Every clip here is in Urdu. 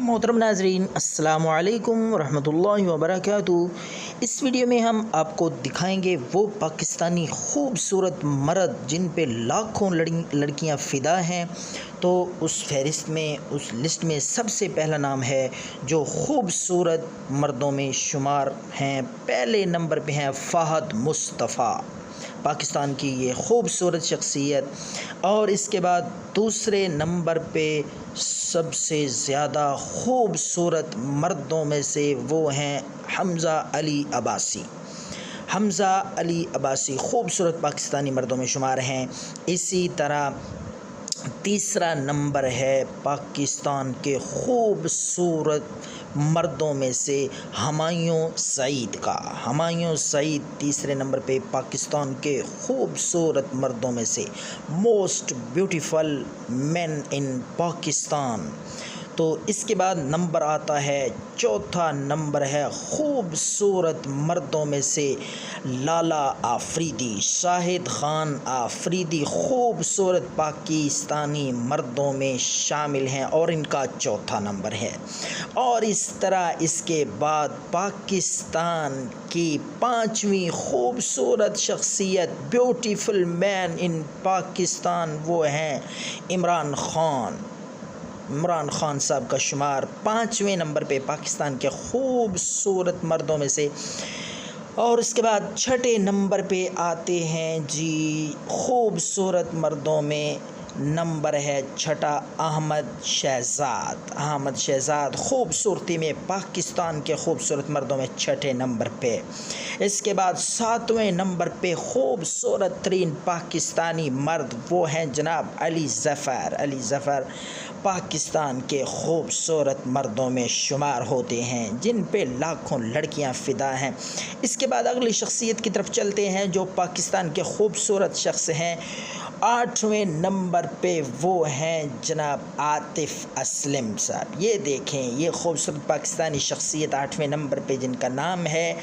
محترم ناظرین، السلام علیکم ورحمۃ اللہ وبرکاتہ۔ اس ویڈیو میں ہم آپ کو دکھائیں گے وہ پاکستانی خوبصورت مرد جن پہ لاکھوں لڑکیاں فدا ہیں۔ تو اس فہرست میں، اس لسٹ میں سب سے پہلا نام ہے جو خوبصورت مردوں میں شمار ہیں۔ پہلے نمبر پہ ہیں فہد مصطفیٰ، پاکستان کی یہ خوبصورت شخصیت۔ اور اس کے بعد دوسرے نمبر پہ سب سے زیادہ خوبصورت مردوں میں سے وہ ہیں حمزہ علی عباسی۔ حمزہ علی عباسی خوبصورت پاکستانی مردوں میں شمار ہیں۔ اسی طرح تیسرا نمبر ہے پاکستان کے خوبصورت مردوں میں سے ہمایوں سعید کا۔ ہمایوں سعید تیسرے نمبر پہ پاکستان کے خوبصورت مردوں میں سے، موسٹ بیوٹیفل مین ان پاکستان۔ تو اس کے بعد نمبر آتا ہے، چوتھا نمبر ہے خوبصورت مردوں میں سے لالا آفریدی، شاہد خان آفریدی خوبصورت پاکستانی مردوں میں شامل ہیں اور ان کا چوتھا نمبر ہے۔ اور اس طرح اس کے بعد پاکستان کی پانچویں خوبصورت شخصیت، بیوٹیفل مین ان پاکستان، وہ ہیں عمران خان۔ عمران خان صاحب کا شمار پانچویں نمبر پہ پاکستان کے خوبصورت مردوں میں سے۔ اور اس کے بعد چھٹے نمبر پہ آتے ہیں جی خوبصورت مردوں میں، نمبر ہے چھٹا احمد شہزاد۔ احمد شہزاد خوبصورتی میں پاکستان کے خوبصورت مردوں میں چھٹے نمبر پہ۔ اس کے بعد ساتویں نمبر پہ خوبصورت ترین پاکستانی مرد وہ ہیں جناب علی ظفر۔ علی ظفر پاکستان کے خوبصورت مردوں میں شمار ہوتے ہیں جن پہ لاکھوں لڑکیاں فدا ہیں۔ اس کے بعد اگلی شخصیت کی طرف چلتے ہیں جو پاکستان کے خوبصورت شخص ہیں۔ آٹھویں نمبر پہ وہ ہیں جناب عاطف اسلم صاحب۔ یہ دیکھیں، یہ خوبصورت پاکستانی شخصیت آٹھویں نمبر پہ جن کا نام ہے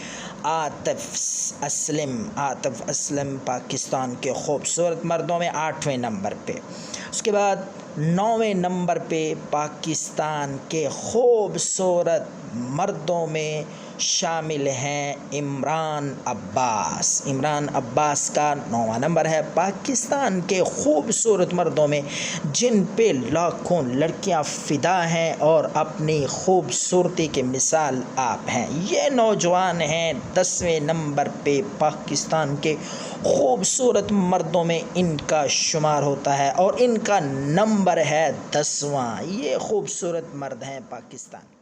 عاطف اسلم۔ عاطف اسلم پاکستان کے خوبصورت مردوں میں آٹھویں نمبر پہ۔ اس کے بعد نویں نمبر پہ پاکستان کے خوبصورت مردوں میں شامل ہیں عمران عباس۔ عمران عباس کا نواں نمبر ہے پاکستان کے خوبصورت مردوں میں جن پہ لاکھوں لڑکیاں فدا ہیں اور اپنی خوبصورتی کی مثال آپ ہیں۔ یہ نوجوان ہیں 10ویں نمبر پہ پاکستان کے خوبصورت مردوں میں ان کا شمار ہوتا ہے اور ان کا نمبر ہے 10واں۔ یہ خوبصورت مرد ہیں پاکستان۔